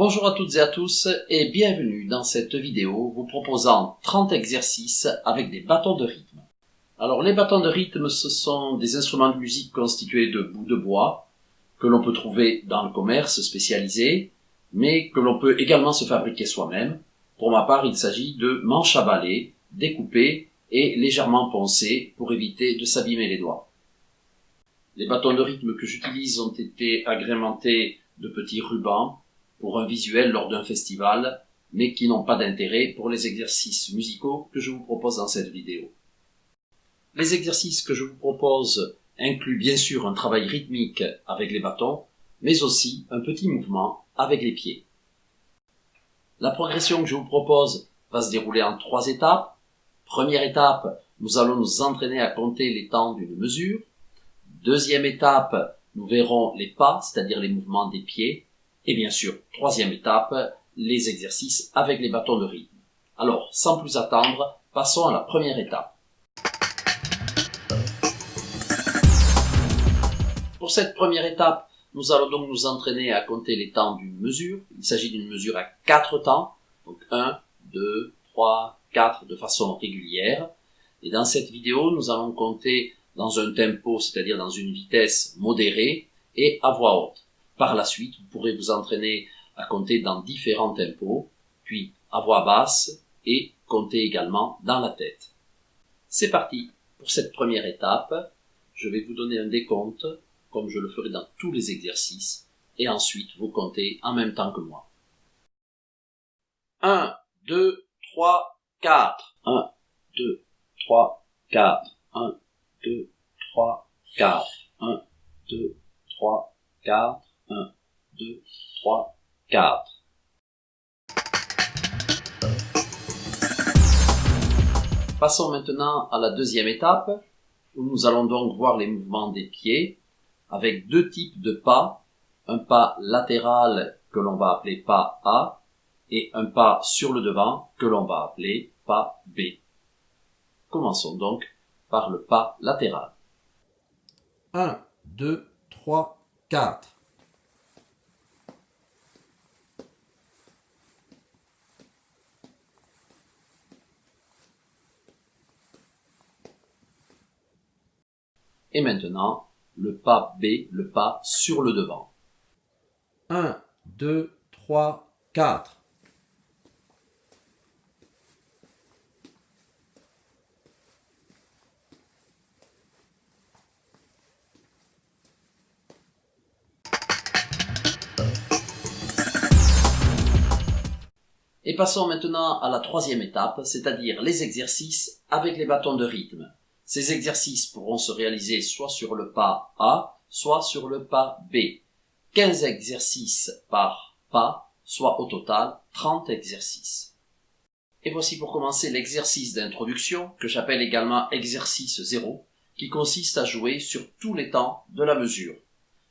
Bonjour à toutes et à tous et bienvenue dans cette vidéo vous proposant 30 exercices avec des bâtons de rythme. Alors les bâtons de rythme, ce sont des instruments de musique constitués de bouts de bois que l'on peut trouver dans le commerce spécialisé, mais que l'on peut également se fabriquer soi-même. Pour ma part, il s'agit de manches à balai, découpées et légèrement poncées pour éviter de s'abîmer les doigts. Les bâtons de rythme que j'utilise ont été agrémentés de petits rubans pour un visuel lors d'un festival, mais qui n'ont pas d'intérêt pour les exercices musicaux que je vous propose dans cette vidéo. Les exercices que je vous propose incluent bien sûr un travail rythmique avec les bâtons, mais aussi un petit mouvement avec les pieds. La progression que je vous propose va se dérouler en 3 étapes. Première étape, nous allons nous entraîner à compter les temps d'une mesure. Deuxième étape, nous verrons les pas, c'est-à-dire les mouvements des pieds. Et bien sûr, troisième étape, les exercices avec les bâtons de rythme. Alors, sans plus attendre, passons à la première étape. Pour cette première étape, nous allons donc nous entraîner à compter les temps d'une mesure. Il s'agit d'une mesure à 4 temps, donc 1, 2, 3, 4 de façon régulière. Et dans cette vidéo, nous allons compter dans un tempo, c'est-à-dire dans une vitesse modérée et à voix haute. Par la suite, vous pourrez vous entraîner à compter dans différents tempos, puis à voix basse et compter également dans la tête. C'est parti pour cette première étape. Je vais vous donner un décompte, comme je le ferai dans tous les exercices, et ensuite vous comptez en même temps que moi. 1, 2, 3, 4. 1, 2, 3, 4. 1, 2, 3, 4. 1, 2, 3, 4. 1, 2, 3, 4. Passons maintenant à la deuxième étape, où nous allons donc voir les mouvements des pieds, avec 2 types de pas, un pas latéral que l'on va appeler pas A, et un pas sur le devant que l'on va appeler pas B. Commençons donc par le pas latéral. 1, 2, 3, 4. Et maintenant, le pas B, le pas sur le devant. 1, 2, 3, 4. Et passons maintenant à la troisième étape, c'est-à-dire les exercices avec les bâtons de rythme. Ces exercices pourront se réaliser soit sur le pas A, soit sur le pas B. 15 exercices par pas, soit au total 30 exercices. Et voici pour commencer l'exercice d'introduction, que j'appelle également exercice 0, qui consiste à jouer sur tous les temps de la mesure.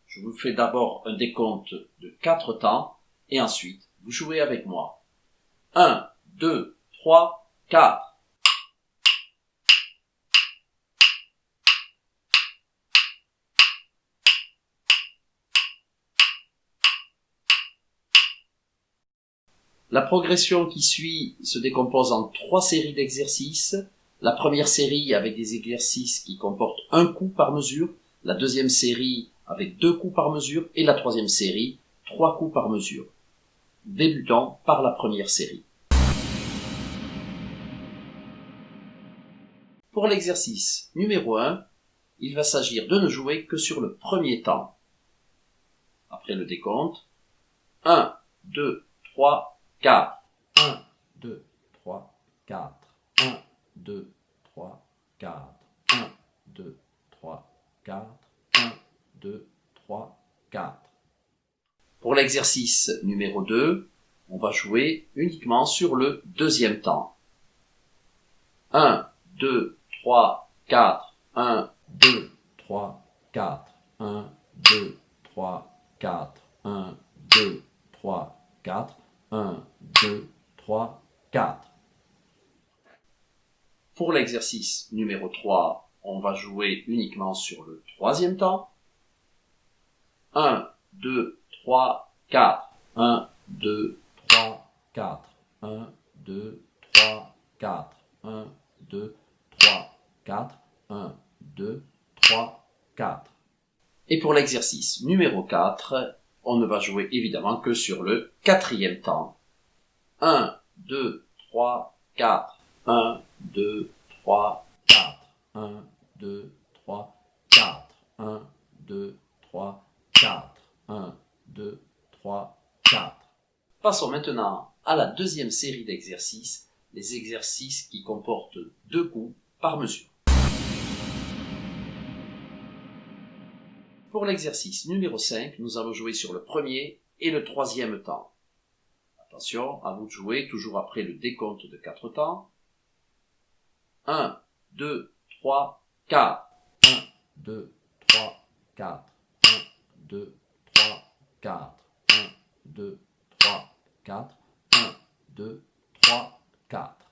Je vous fais d'abord un décompte de 4 temps, et ensuite vous jouez avec moi. 1, 2, 3, 4. La progression qui suit se décompose en 3 séries d'exercices. La première série avec des exercices qui comportent un coup par mesure, la deuxième série avec 2 coups par mesure et la troisième série 3 coups par mesure. Débutons par la première série. Pour l'exercice numéro 1, il va s'agir de ne jouer que sur le premier temps. Après le décompte, 1, 2, 3, 4. 1, 2, 3, 4. 1, 2, 3, 4. 1, 2, 3, 4. 1, 2, 3, 4. Pour l'exercice numéro 2, on va jouer uniquement sur le deuxième temps. 1, 2, 3, 4. 1, 2, 3, 4. 1, 2, 3, 4. 1, 2, 3, 4. 1, 2, 3, 4. Pour l'exercice numéro 3, on va jouer uniquement sur le troisième temps. 1, 2, 3, 4. 1, 2, 3, 4. 1, 2, 3, 4. 1, 2, 3, 4. 1, 2, 3, 4. Et pour l'exercice numéro 4, on ne va jouer évidemment que sur le quatrième temps. 1, 2, 3, 4. 1, 2, 3, 4. 1, 2, 3, 4. 1, 2, 3, 4. 1, 2, 3, 4. Passons maintenant à la deuxième série d'exercices, les exercices qui comportent 2 coups par mesure. Pour l'exercice numéro 5, nous allons jouer sur le premier et le troisième temps. Attention, à vous de jouer, toujours après le décompte de 4 temps. 1, 2, 3, 4. 1, 2, 3, 4. 1, 2, 3, 4. 1, 2, 3, 4. 1, 2, 3, 4.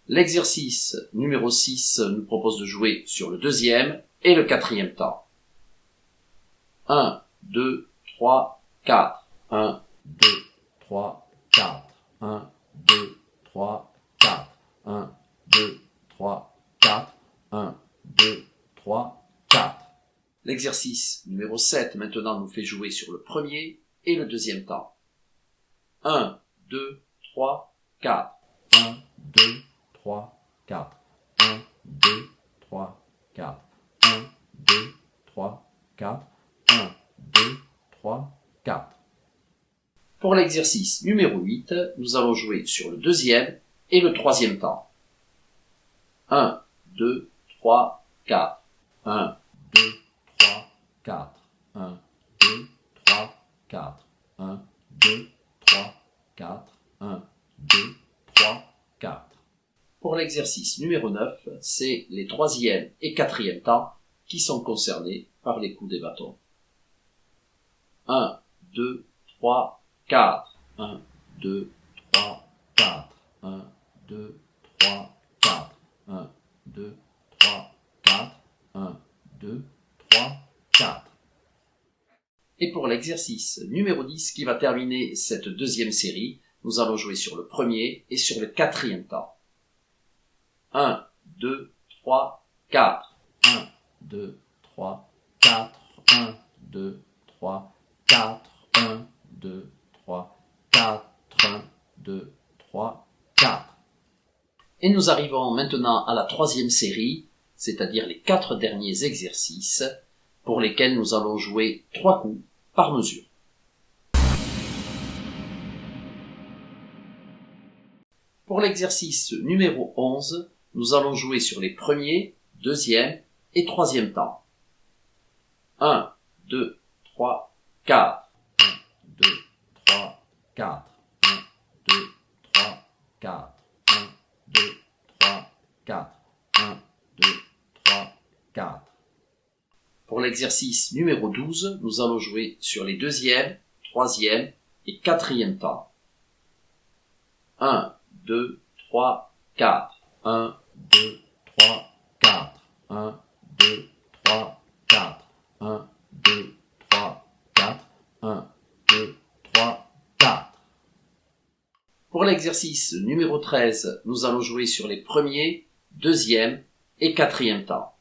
L'exercice numéro 6 nous propose de jouer sur le deuxième et le quatrième temps. 1, 2, 3, 4. 1, 2, 3, 4. 1, 2, 3, 4. 1, 2, 3, 4. 1, 2, 3, 4. L'exercice numéro 7 maintenant nous fait jouer sur le premier et le deuxième temps. 1, 2, 3, 4. 1, 2, 3, 4. 1, 2, 3, 4. 1, 2, 3, 4. 1, 2, 3, 4. Pour l'exercice numéro 8, nous allons jouer sur le deuxième et le troisième temps. 1, 2, 3, 4. 1, 2, 3, 4. 1, 2, 3, 4. 1, 2, 3, 4. 1, 2, 3, 4. Pour l'exercice numéro 9, c'est les troisième et quatrième temps qui sont concernés par les coups des bâtons. 1, 2, 3, 4. 1, 2, 3, 4. 1, 2, 3, 4. 1, 2, 3, 4. 1, 2, 3, 4. Et pour l'exercice numéro 10 qui va terminer cette deuxième série, nous allons jouer sur le premier et sur le quatrième temps. 1, 2, 3, 4. 1, 2, 3, 4. 1, 2, 3, 4. 1, 2, 3, 4. 1, 2, 3, 4. Et nous arrivons maintenant à la troisième série, c'est-à-dire les 4 derniers exercices, pour lesquels nous allons jouer 3 coups par mesure. Pour l'exercice numéro 11, nous allons jouer sur les premiers, deuxième et troisième temps. 1, 2, 3, 4. 1, 2, 3, 4. 1, 2, 3, 4. 1, 2, 3, 4. 1, 2, 3, 4. Pour l'exercice numéro 12, nous allons jouer sur les deuxième, troisième et quatrième temps. 1, 2, 3, 4. 1, 2, 3, 4. 1, 2, 3, 4. 1, 2, 3, 4. 1, 2, 3, 4. Pour l'exercice numéro 13, nous allons jouer sur les premiers, deuxième et quatrième temps.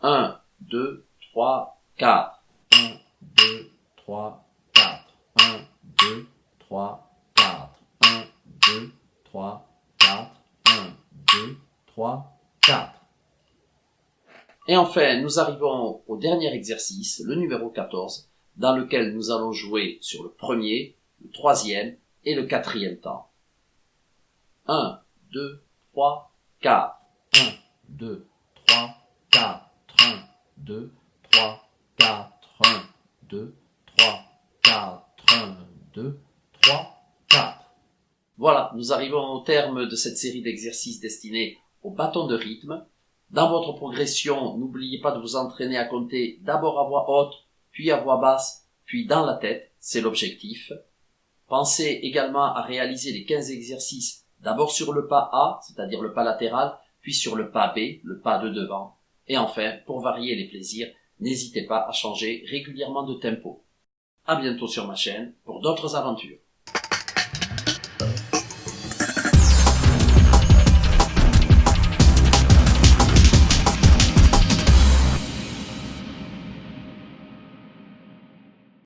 1, 2, 3, 4. 1, 2, 3, 4. 1, 2, 3, 4. 1, 2, 3, 4. 1, 2, 3, 4. Et enfin, nous arrivons au dernier exercice, le numéro 14, dans lequel nous allons jouer sur le premier, le troisième et le quatrième temps. 1, 2, 3, 4. 1, 2, 3, 4. 1, 2, 3, 4. 1, 2, 3, 4. 1, 2, 3, 4. Voilà, nous arrivons au terme de cette série d'exercices destinés au bâton de rythme. Dans votre progression, n'oubliez pas de vous entraîner à compter d'abord à voix haute, puis à voix basse, puis dans la tête, c'est l'objectif. Pensez également à réaliser les 15 exercices d'abord sur le pas A, c'est-à-dire le pas latéral, puis sur le pas B, le pas de devant. Et enfin, pour varier les plaisirs, n'hésitez pas à changer régulièrement de tempo. À bientôt sur ma chaîne pour d'autres aventures.